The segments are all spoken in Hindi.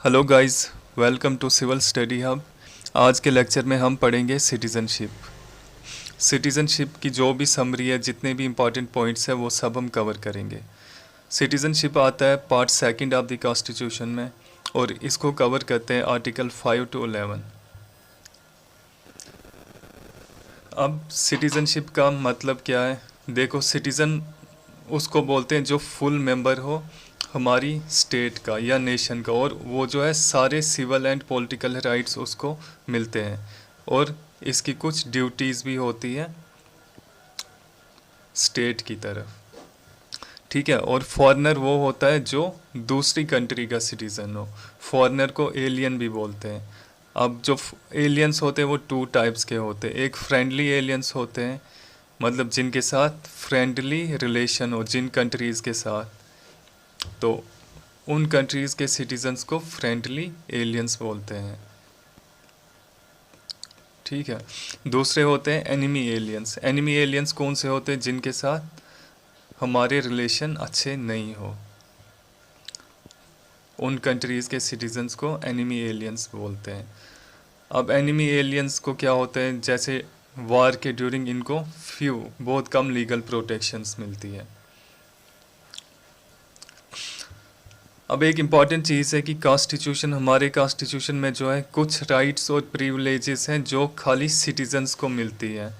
Hello guys, welcome to civil study hub. आज के लेक्चर में हम पढ़ेंगे सिटीज़नशिप। सिटीज़नशिप की जो भी समरी है, जितने भी इम्पॉर्टेंट पॉइंट्स हैं वो सब हम कवर करेंगे। सिटीज़नशिप आता है part second of the constitution में और इसको कवर करते हैं आर्टिकल 5 to 11। अब सिटीज़नशिप का मतलब क्या है? देखो, सिटीज़न उसको बोलते हैं जो फुल मेंबर हो हमारी स्टेट का या नेशन का, और वो जो है सारे सिविल एंड पॉलिटिकल राइट्स उसको मिलते हैं और इसकी कुछ ड्यूटीज़ भी होती है स्टेट की तरफ। ठीक है। और फॉरेनर वो होता है जो दूसरी कंट्री का सिटीज़न हो। फॉरेनर को एलियन भी बोलते हैं। अब जो एलियंस होते हैं वो टू टाइप्स के होते हैं। एक फ्रेंडली एलियंस होते हैं, मतलब जिनके साथ फ्रेंडली रिलेशन हो जिन कंट्रीज़ के साथ, तो उन कंट्रीज़ के सिटीजन्स को फ्रेंडली एलियंस बोलते हैं। ठीक है। दूसरे होते हैं एनिमी एलियंस। एनिमी एलियंस कौन से होते हैं? जिनके साथ हमारे रिलेशन अच्छे नहीं हो, उन कंट्रीज़ के सिटीजन्स को एनिमी एलियंस बोलते हैं। अब एनिमी एलियंस को क्या होते हैं, जैसे वार के ड्यूरिंग इनको बहुत कम लीगल प्रोटेक्शंस मिलती है। अब एक इम्पॉर्टेंट चीज़ है कि हमारे कॉन्स्टिट्यूशन में जो है कुछ राइट्स और प्रिविलेजेस हैं जो खाली सिटीजन्स को मिलती है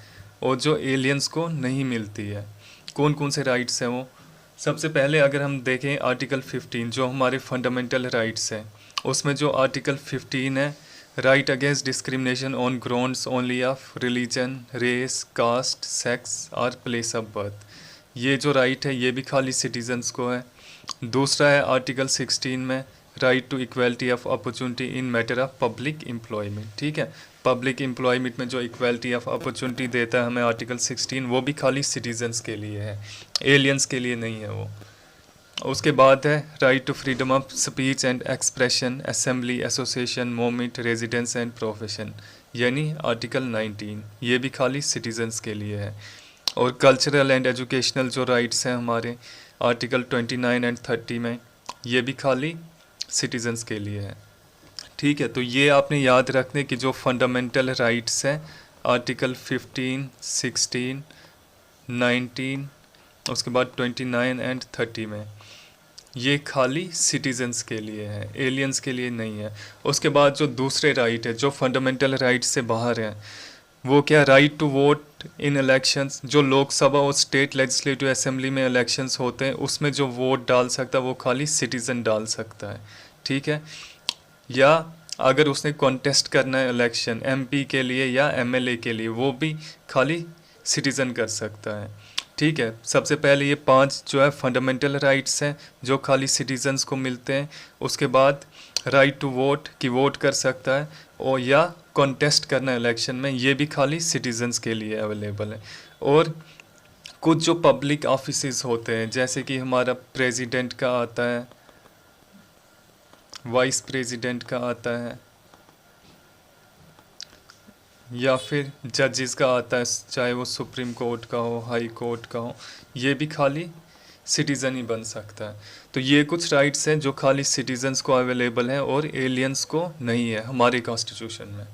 और जो एलियंस को नहीं मिलती है। कौन कौन से राइट्स हैं वो? सबसे पहले अगर हम देखें आर्टिकल 15 जो हमारे फंडामेंटल राइट्स हैं, उसमें जो आर्टिकल 15 है, right against discrimination on grounds only of religion, race, caste, sex और प्लेस ऑफ बर्थ, ये जो राइट है ये भी खाली सिटीजन्स को है। दूसरा है आर्टिकल 16 में right to equality of opportunity in matter of public employment. ठीक है। पब्लिक एम्प्लॉयमेंट में जो इक्वालिटी ऑफ अपॉर्चुनिटी देता है हमें आर्टिकल 16, वो भी खाली सिटीजन्स के लिए है, एलियंस के लिए नहीं है वो। उसके बाद है right to freedom of speech and expression, assembly, association, movement, residence and profession, यानी आर्टिकल 19, ये भी खाली सिटीजन्स के लिए है। और कल्चरल एंड एजुकेशनल जो राइट्स हैं हमारे आर्टिकल 29 एंड 30 में, ये भी खाली सिटीजन्स के लिए है। ठीक है। तो ये आपने याद रखने कि जो फंडामेंटल राइट्स हैं आर्टिकल 15, 16, 19, उसके बाद 29 एंड 30 में, ये खाली सिटीजन्स के लिए है, एलियंस के लिए नहीं है। उसके बाद जो दूसरे राइट है जो फंडामेंटल राइट से बाहर हैं, वो क्या? Right to vote in elections, जो लोकसभा और स्टेट लेजिस्लेटिव असेंबली में इलेक्शंस होते हैं उसमें जो वोट डाल सकता है वो खाली सिटीज़न डाल सकता है। ठीक है। या अगर उसने कॉन्टेस्ट करना है इलेक्शन एमपी के लिए या एमएलए के लिए, वो भी खाली सिटीज़न कर सकता है। ठीक है। सबसे पहले ये 5 जो है फंडामेंटल राइट्स हैं जो खाली सिटीजन्स को मिलते हैं। उसके बाद राइट टू वोट कि वोट कर सकता है, और या कॉन्टेस्ट करना इलेक्शन में, ये भी खाली सिटीजन्स के लिए अवेलेबल है। और कुछ जो पब्लिक ऑफिसेस होते हैं, जैसे कि हमारा प्रेसिडेंट का आता है, वाइस प्रेसिडेंट का आता है, या फिर जजेस का आता है, चाहे वो सुप्रीम कोर्ट का हो, हाई कोर्ट का हो, ये भी खाली सिटीज़न ही बन सकता है। तो ये कुछ राइट्स हैं जो खाली सिटीजन्स को अवेलेबल हैं और एलियंस को नहीं है हमारे कॉन्स्टिट्यूशन में।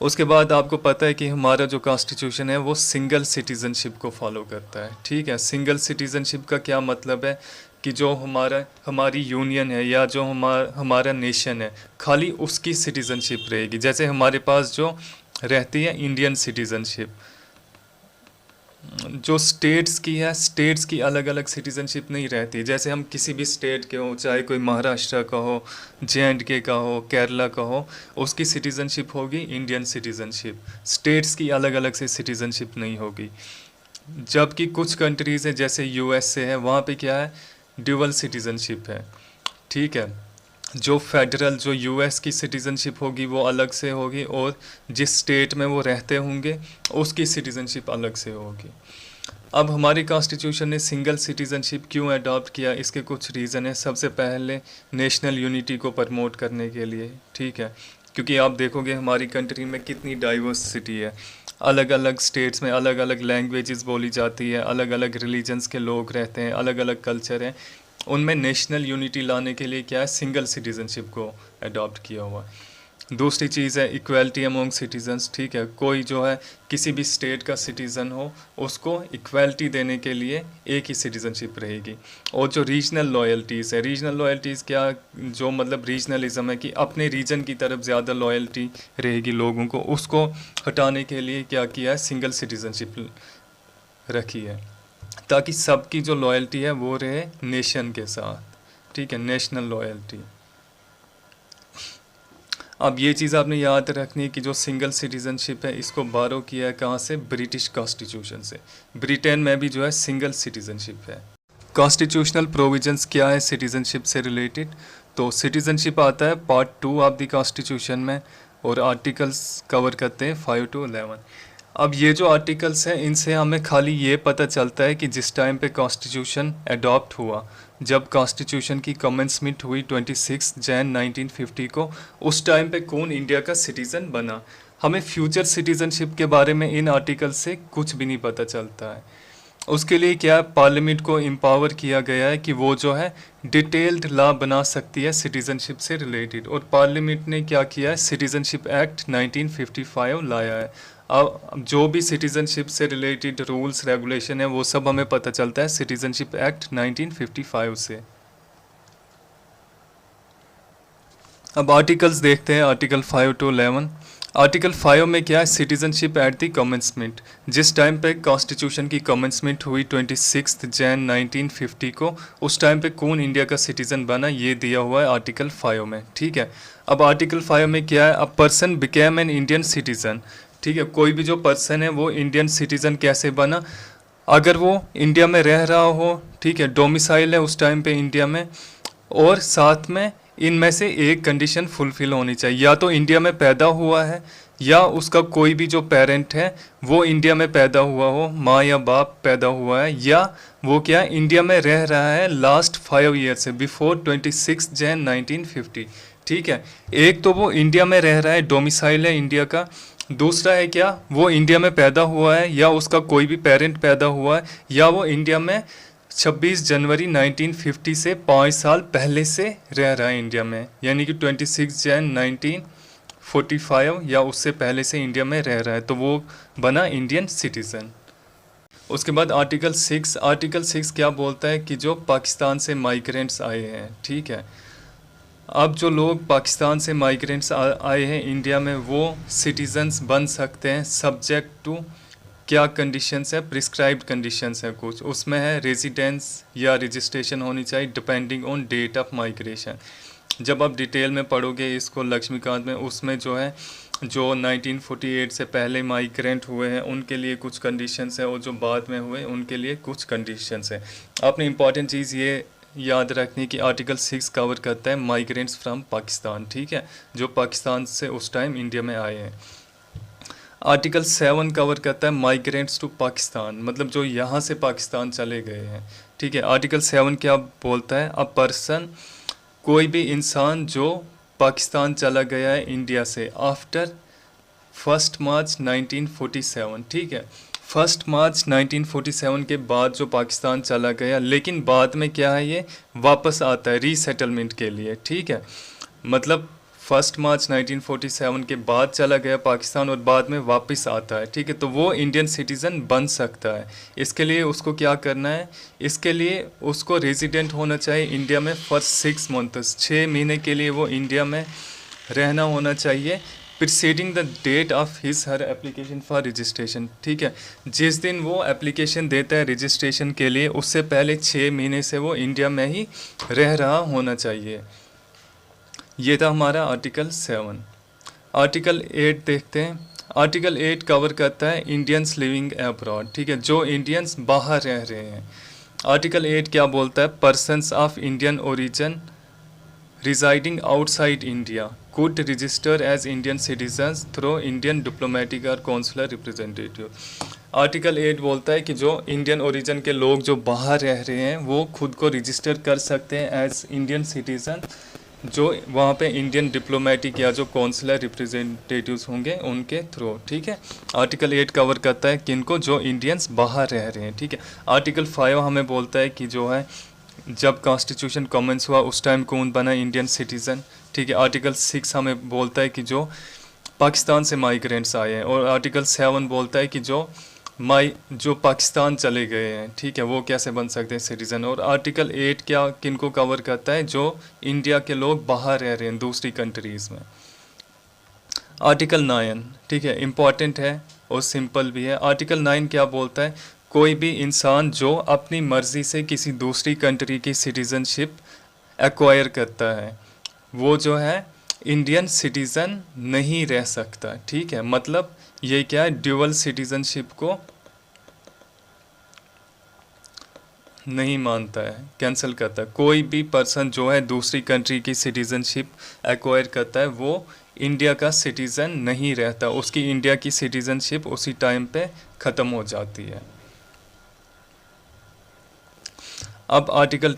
उसके बाद आपको पता है कि हमारा जो कॉन्स्टिट्यूशन है वो सिंगल सिटीज़नशिप को फॉलो करता है। ठीक है। सिंगल सिटीज़नशिप का क्या मतलब है कि जो हमारी यूनियन है या जो हमारा नेशन है, खाली उसकी सिटीज़नशिप रहेगी। जैसे हमारे पास जो रहती है इंडियन सिटीज़नशिप, जो स्टेट्स की है, स्टेट्स की अलग अलग सिटीज़नशिप नहीं रहती। जैसे हम किसी भी स्टेट के हो, चाहे कोई महाराष्ट्र का हो, जे.एंड.के का हो, केरला का हो, उसकी सिटीज़नशिप होगी इंडियन सिटीज़नशिप। स्टेट्स की अलग अलग से सिटीज़नशिप नहीं होगी। जबकि कुछ कंट्रीज़ हैं जैसे यूएसए है, वहाँ पे क्या है? ड्यूअल सिटीज़नशिप है। ठीक है। जो फेडरल जो यूएस की सिटीज़नशिप होगी वो अलग से होगी, और जिस स्टेट में वो रहते होंगे उसकी सिटीज़नशिप अलग से होगी। अब हमारी कॉन्स्टिट्यूशन ने सिंगल सिटीज़नशिप क्यों अडॉप्ट किया? इसके कुछ रीज़न है। सबसे पहले नेशनल यूनिटी को प्रमोट करने के लिए। ठीक है। क्योंकि आप देखोगे हमारी कंट्री में कितनी डाइवर्सिटी है, अलग अलग स्टेट्स में अलग अलग लैंग्वेजेस बोली जाती है, अलग अलग रिलीजन्स के लोग रहते हैं, अलग अलग कल्चर हैं। उनमें नेशनल यूनिटी लाने के लिए क्या है, सिंगल सिटीजनशिप को अडॉप्ट किया हुआ है। दूसरी चीज़ है इक्वालिटी अमोंग सिटीजन्स, ठीक है, कोई जो है किसी भी स्टेट का सिटीज़न हो उसको इक्वालिटी देने के लिए एक ही सिटीज़नशिप रहेगी। और जो रीजनल लॉयल्टीज़ है, रीजनल लॉयल्टीज़ क्या, जो मतलब रीजनलिज्म है कि अपने रीजन की तरफ ज़्यादा लॉयल्टी रहेगी लोगों को, उसको हटाने के लिए क्या किया है, सिंगल सिटीज़नशिप रखी है, ताकि सबकी जो लॉयल्टी है वो रहे नेशन के साथ, ठीक है, नेशनल लॉयल्टी। अब ये चीज़ आपने याद रखनी है कि जो सिंगल सिटीज़नशिप है इसको बारो किया है कहाँ से, ब्रिटिश कॉन्स्टिट्यूशन से। ब्रिटेन में भी जो है सिंगल सिटीज़नशिप है। कॉन्स्टिट्यूशनल प्रोविजंस क्या है सिटीज़नशिप से रिलेटेड, तो सिटीज़नशिप आता है पार्ट 2 ऑफ द कॉन्स्टिट्यूशन में, और आर्टिकल्स कवर करते हैं 5 to 11। अब ये जो आर्टिकल्स हैं इनसे हमें खाली ये पता चलता है कि जिस टाइम पे कॉन्स्टिट्यूशन अडॉप्ट हुआ, जब कॉन्स्टिट्यूशन की कमेंसमेंट हुई 26 जैन 1950 को, उस टाइम पे कौन इंडिया का सिटीज़न बना। हमें फ्यूचर सिटीज़नशिप के बारे में इन आर्टिकल से कुछ भी नहीं पता चलता है। उसके लिए क्या पार्लियामेंट को एम्पावर किया गया है कि वो जो है डिटेल्ड लॉ बना सकती है सिटीज़नशिप से रिलेटेड, और पार्लियामेंट ने क्या किया है, सिटीज़नशिप एक्ट 1955 लाया है। अब जो भी सिटीज़नशिप से रिलेटेड रूल्स रेगुलेशन है वो सब हमें पता चलता है सिटीज़नशिप एक्ट 1955 से। अब आर्टिकल्स देखते हैं, आर्टिकल 5 to 11। आर्टिकल 5 में क्या है, सिटीज़नशिप एट द कमेंसमेंट, जिस टाइम पे कॉन्स्टिट्यूशन की कमेंसमेंट हुई 26 जैन 1950 को, उस टाइम पे कौन इंडिया का सिटीज़न बना, ये दिया हुआ है आर्टिकल 5 में, ठीक है। अब आर्टिकल 5 में क्या है, a person became an Indian citizen, ठीक है, कोई भी जो पर्सन है वो इंडियन सिटीज़न कैसे बना, अगर वो इंडिया में रह रहा हो, ठीक है, डोमिसाइल है उस टाइम पे इंडिया में, और साथ में इनमें से एक कंडीशन फुलफिल होनी चाहिए, या तो इंडिया में पैदा हुआ है, या उसका कोई भी जो पेरेंट है वो इंडिया में पैदा हुआ हो, माँ या बाप पैदा हुआ है, या वो क्या इंडिया में रह रहा है लास्ट 5 ईयर से, बिफोर 26 जैन 1950, ठीक है। एक तो वो इंडिया में रह रहा है, डोमिसाइल है इंडिया का, दूसरा है क्या, वो इंडिया में पैदा हुआ है या उसका कोई भी पेरेंट पैदा हुआ है, या वो इंडिया में 26 जनवरी 1950 से 5 साल पहले से रह रहा है इंडिया में, यानी कि 26 जैन 1945 या उससे पहले से इंडिया में रह रहा है, तो वो बना इंडियन सिटीज़न। उसके बाद आर्टिकल 6, आर्टिकल 6 क्या बोलता है कि जो पाकिस्तान से माइग्रेंट्स आए हैं, ठीक है, अब जो लोग पाकिस्तान से माइग्रेंट्स आए हैं इंडिया में, वो सिटीजन्स बन सकते हैं सब्जेक्ट टू क्या कंडीशंस है, प्रिस्क्राइब्ड कंडीशंस है कुछ, उसमें है रेजिडेंस या रजिस्ट्रेशन होनी चाहिए depending on date of migration. जब आप डिटेल में पढ़ोगे इसको लक्ष्मीकांत में, उसमें जो है जो 1948 से पहले माइग्रेंट हुए हैं उनके लिए कुछ कंडीशंस है, और जो बाद में हुए उनके लिए कुछ कंडीशंस है। आपने इंपॉर्टेंट चीज़ ये याद रखनी कि आर्टिकल 6 कवर करता है माइग्रेंट्स फ्रॉम पाकिस्तान, ठीक है, जो पाकिस्तान से उस टाइम इंडिया में आए हैं। आर्टिकल 7 कवर करता है माइग्रेंट्स टू पाकिस्तान, मतलब जो यहाँ से पाकिस्तान चले गए हैं, ठीक है। आर्टिकल 7 क्या बोलता है, अ पर्सन, कोई भी इंसान जो पाकिस्तान चला गया है इंडिया से आफ्टर 1 मार्च 1947, ठीक है, 1 मार्च 1947 के बाद जो पाकिस्तान चला गया, लेकिन बाद में क्या है ये वापस आता है रीसेटलमेंट के लिए, ठीक है, मतलब 1 मार्च 1947 के बाद चला गया पाकिस्तान और बाद में वापस आता है, ठीक है, तो वो इंडियन सिटीज़न बन सकता है। इसके लिए उसको क्या करना है, इसके लिए उसको रेजिडेंट होना चाहिए इंडिया में फॉर 6 मंथ्स, 6 महीने के लिए वो इंडिया में रहना होना चाहिए, preceding the date of his her application for registration, ठीक है, जिस दिन वो एप्लीकेशन देता है रजिस्ट्रेशन के लिए उससे पहले 6 महीने से वो इंडिया में ही रह रहा होना चाहिए। ये था हमारा आर्टिकल 7। आर्टिकल 8 देखते हैं। आर्टिकल 8 कवर करता है इंडियंस लिविंग अब्रॉड, ठीक है, जो इंडियंस बाहर रह रहे हैं। आर्टिकल 8 क्या बोलता है, persons of Indian origin residing outside India could register as Indian citizens through Indian diplomatic or consular representative। Article 8 बोलता है कि जो इंडियन ओरिजिन के लोग जो बाहर रह रहे हैं वो खुद को रजिस्टर कर सकते हैं एज इंडियन सिटीज़न, जो वहाँ पे इंडियन डिप्लोमेटिक या जो कौंसलर रिप्रेजेंटेटिव्स होंगे उनके थ्रू, ठीक है। आर्टिकल 8 कवर करता है किनको, जो इंडियंस बाहर रह रहे हैं, ठीक है। आर्टिकल 5 हमें बोलता है कि जो है जब कॉन्स्टिट्यूशन कमेंस हुआ उस टाइम कौन बना इंडियन सिटीज़न, ठीक है। आर्टिकल 6 हमें बोलता है कि जो पाकिस्तान से माइग्रेंट्स आए हैं, और आर्टिकल 7 बोलता है कि जो पाकिस्तान चले गए हैं, ठीक है, वो कैसे बन सकते हैं सिटीज़न। और आर्टिकल 8 क्या किनको कवर करता है, जो इंडिया के लोग बाहर रह रहे हैं दूसरी कंट्रीज़ में। आर्टिकल 9, ठीक है, इम्पॉर्टेंट है और सिंपल भी है। आर्टिकल 9 क्या बोलता है, कोई भी इंसान जो अपनी मर्ज़ी से किसी दूसरी कंट्री की सिटीज़नशिप एक्वायर करता है, वो जो है इंडियन सिटीज़न नहीं रह सकता, ठीक है। मतलब ये क्या है, ड्यूअल सिटीज़नशिप को नहीं मानता है, कैंसिल करता है। कोई भी पर्सन जो है दूसरी कंट्री की सिटीज़नशिप एक्वायर करता है, वो इंडिया का सिटीज़न नहीं रहता, उसकी इंडिया की सिटीज़नशिप उसी टाइम पे ख़त्म हो जाती है। अब आर्टिकल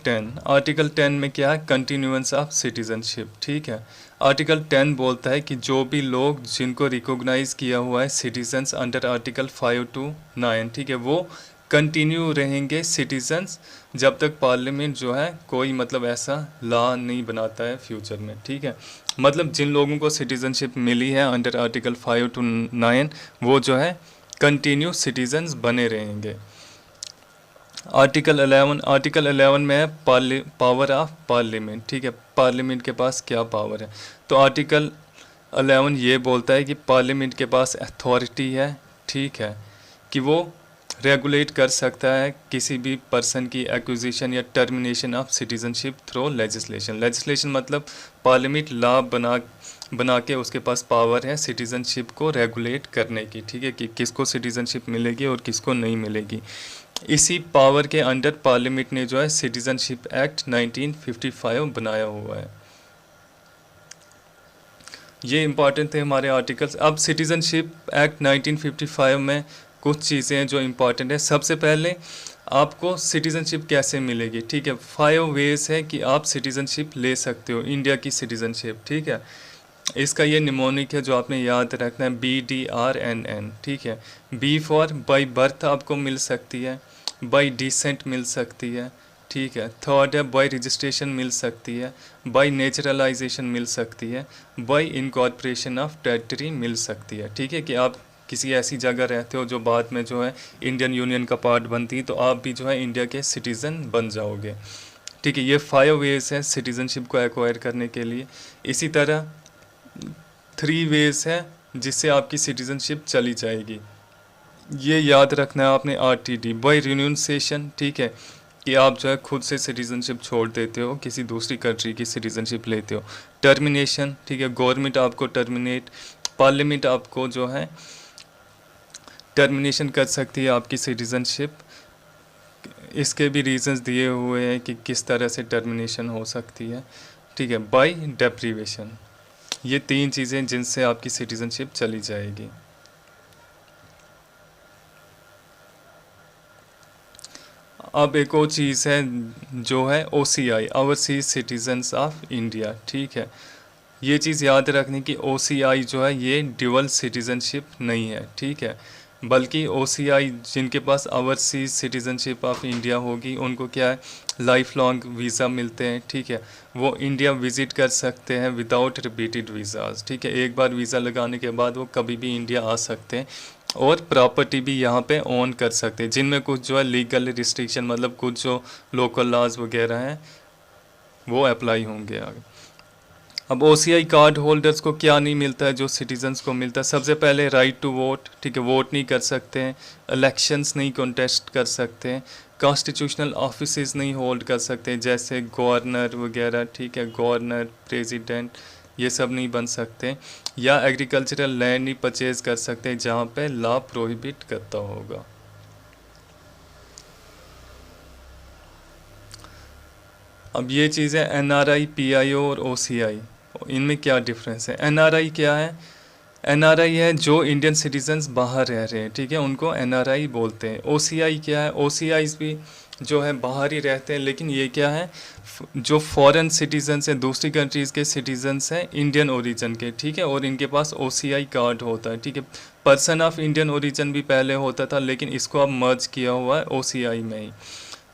10 में क्या है, कंटिन्यूएंस ऑफ सिटीज़नशिप, ठीक है। आर्टिकल 10 बोलता है कि जो भी लोग जिनको रिकॉग्नाइज किया हुआ है सिटीजन्स अंडर आर्टिकल 5 to 9, ठीक है, वो कंटिन्यू रहेंगे सिटीजन्स जब तक पार्लियामेंट जो है कोई मतलब ऐसा लॉ नहीं बनाता है फ्यूचर में, ठीक है। मतलब जिन लोगों को सिटीजनशिप मिली है अंडर आर्टिकल 5 to 9, वो जो है कंटिन्यू सिटीजन्स बने रहेंगे। आर्टिकल 11 में है पावर ऑफ पार्लियामेंट, ठीक है, पार्लियामेंट के पास क्या पावर है। तो आर्टिकल 11 ये बोलता है कि पार्लियामेंट के पास अथॉरिटी है, ठीक है, कि वो रेगुलेट कर सकता है किसी भी पर्सन की एक्विजिशन या termination of citizenship through legislation मतलब पार्लियामेंट लॉ बना के उसके पास पावर है सिटीजनशिप को रेगुलेट करने की, ठीक है, कि किसको सिटीजनशिप मिलेगी और किसको नहीं मिलेगी। इसी पावर के अंडर पार्लियामेंट ने जो है सिटीजनशिप एक्ट 1955 बनाया हुआ है। ये इंपॉर्टेंट थे हमारे आर्टिकल्स। अब सिटीजनशिप एक्ट 1955 में कुछ चीज़ें हैं जो इम्पॉर्टेंट है। सबसे पहले आपको सिटीजनशिप कैसे मिलेगी, ठीक है, 5 वेज है कि आप सिटीजनशिप ले सकते हो, इंडिया की सिटीजनशिप, ठीक है। इसका ये निमोनिक है जो आपने याद रखना है, BDRNN, ठीक है। बी फॉर बाई बर्थ आपको मिल सकती है, बाई डिसेंट मिल सकती है, ठीक है। थर्ड है बाई रजिस्ट्रेशन मिल सकती है, बाई नेचुरलाइजेशन मिल सकती है, बाई इनकॉर्पोरेशन ऑफ टेरिटरी मिल सकती है, ठीक है, कि आप किसी ऐसी जगह रहते हो जो बाद में जो है इंडियन यूनियन का पार्ट बनती है, तो आप भी जो है इंडिया के सिटीज़न बन जाओगे, ठीक है। ये 5 वेज है सिटीज़नशिप को एक्वायर करने के लिए। इसी तरह 3 वेज है जिससे आपकी सिटीज़नशिप चली जाएगी। ये याद रखना है आपने, RTD बाई रिन्यूंसिएशन, ठीक है, कि आप जो है खुद से सिटीज़नशिप छोड़ देते हो, किसी दूसरी कंट्री की सिटीज़नशिप लेते हो। टर्मिनेशन, ठीक है, गवर्नमेंट आपको टर्मिनेट, पार्लियामेंट आपको जो है टर्मिनेशन कर सकती है आपकी सिटीज़नशिप। इसके भी रीजंस दिए हुए हैं कि किस तरह से टर्मिनेशन हो सकती है, ठीक है, बाय डेप्रीवेशन। ये 3 चीज़ें जिनसे आपकी सिटीज़नशिप चली जाएगी। अब एक और चीज़ है जो है OCI, overseas citizens of India, ठीक है। ये चीज़ याद रखने की, OCI जो है ये ड्यूअल सिटीजनशिप नहीं है, ठीक है, बल्कि OCI जिनके पास ओवरसीज सिटीजनशिप ऑफ इंडिया होगी उनको क्या है, लाइफ लॉन्ग वीज़ा मिलते हैं, ठीक है, वो इंडिया विज़िट कर सकते हैं विदाउट रिपीटेड वीज़ाज, ठीक है। एक बार वीज़ा लगाने के बाद वो कभी भी इंडिया आ सकते हैं और प्रॉपर्टी भी यहाँ पे ओन कर सकते हैं, जिनमें कुछ जो है लीगल रिस्ट्रिक्शन मतलब कुछ जो लोकल लॉज वगैरह हैं वो अप्लाई होंगे आगे। अब OCI कार्ड होल्डर्स को क्या नहीं मिलता है जो सिटीजन्स को मिलता है, सबसे पहले राइट टू वोट, ठीक है, वोट नहीं कर सकते हैं, इलेक्शंस नहीं कॉन्टेस्ट कर सकते हैं, कॉन्स्टिट्यूशनल ऑफिसेज नहीं होल्ड कर सकते जैसे गवर्नर वगैरह, ठीक है, गवर्नर, प्रेसिडेंट, ये सब नहीं बन सकते, या एग्रीकल्चरल लैंड नहीं परचेज कर सकते जहाँ पे लॉ प्रोहिबिट करता होगा। अब ये चीज़ें NRI, PIO और OCI, इनमें क्या डिफरेंस है। NRI क्या है, NRI है जो इंडियन सिटीजन्स बाहर रह रहे हैं, ठीक है, उनको NRI बोलते हैं। OCI क्या है, OCIs भी जो है बाहर ही रहते हैं, लेकिन ये क्या है, जो फॉरेन सिटीजन्स हैं, दूसरी कंट्रीज़ के सिटीजन्स हैं इंडियन ओरिजिन के, ठीक है, और इनके पास OCI कार्ड होता है, ठीक है। पर्सन ऑफ इंडियन ओरिजिन भी पहले होता था, लेकिन इसको अब मर्ज किया हुआ है OCI में ही।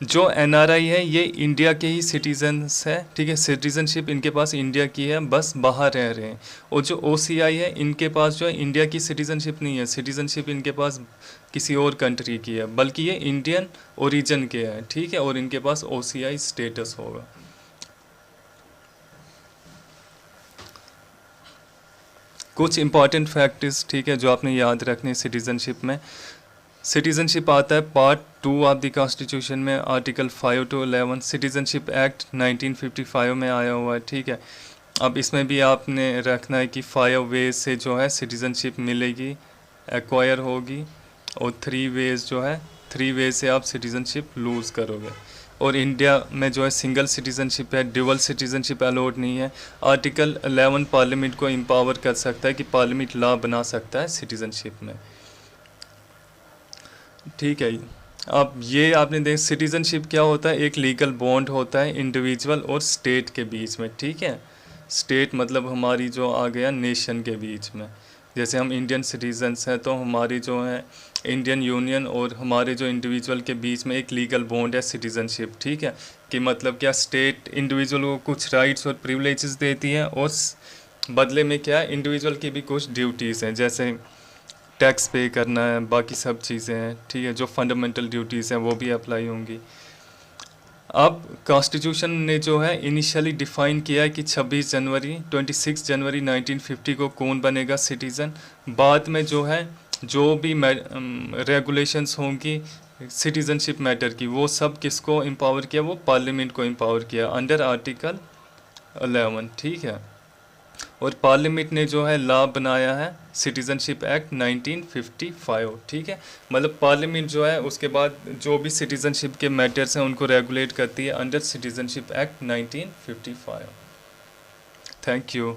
जो एनआरआई है ये इंडिया के ही सिटीजन्स है, ठीक है, सिटीजनशिप इनके पास इंडिया की है, बस बाहर रह रहे हैं। और जो ओसीआई है इनके पास जो है इंडिया की सिटीजनशिप नहीं है, सिटीजनशिप इनके पास किसी और कंट्री की है, बल्कि ये इंडियन ओरिजिन के हैं, ठीक है, और इनके पास ओसीआई स्टेटस होगा। कुछ इंपॉर्टेंट फैक्ट्स, ठीक है, जो आपने याद रखने सिटीजनशिप में। सिटीजनशिप आता है पार्ट 2 ऑफ द कॉन्स्टिट्यूशन में, आर्टिकल 5 to 11। सिटीजनशिप एक्ट 1955 में आया हुआ है, ठीक है। अब इसमें भी आपने रखना है कि 5 वेज से जो है सिटीजनशिप मिलेगी, एक्वायर होगी, और 3 वेज जो है 3 वेज से आप सिटीजनशिप लूज़ करोगे। और इंडिया में जो है सिंगल सिटीजनशिप है, ड्यूअल सिटीजनशिप अलाउड नहीं है। आर्टिकल 11 पार्लियामेंट को एम्पावर कर सकता है कि पार्लियामेंट लॉ बना सकता है सिटीजनशिप में, ठीक है। अब ये आपने देख, सिटीजनशिप क्या होता है, एक लीगल बॉन्ड होता है इंडिविजुअल और स्टेट के बीच में, ठीक है। स्टेट मतलब हमारी जो आ गया नेशन के बीच में, जैसे हम इंडियन सिटीजन्स हैं तो हमारी जो है इंडियन यूनियन और हमारे जो इंडिविजुअल के बीच में एक लीगल बॉन्ड है सिटीजनशिप, ठीक है। कि मतलब क्या, स्टेट इंडिविजुअल को कुछ राइट्स और प्रिविलेजेस देती है, और बदले में क्या है, इंडिविजुअल की भी कुछ ड्यूटीज़ हैं, जैसे टैक्स पे करना है, बाकी सब चीज़ें हैं, ठीक है, जो फंडामेंटल ड्यूटीज़ हैं वो भी अप्लाई होंगी। अब कॉन्स्टिट्यूशन ने जो है इनिशियली डिफ़ाइन किया है कि 26 जनवरी 1950 को कौन बनेगा सिटीज़न। बाद में जो है जो भी रेगुलेशंस होंगी सिटीज़नशिप मैटर की, वो सब किसको एम्पावर किया, वो पार्लियामेंट को एम्पावर किया अंडर आर्टिकल 11, ठीक है। और पार्लियामेंट ने जो है लॉ बनाया है सिटीजनशिप एक्ट 1955, ठीक है। मतलब पार्लियामेंट जो है उसके बाद जो भी सिटीजनशिप के मैटर्स हैं उनको रेगुलेट करती है under citizenship act 1955। Thank you.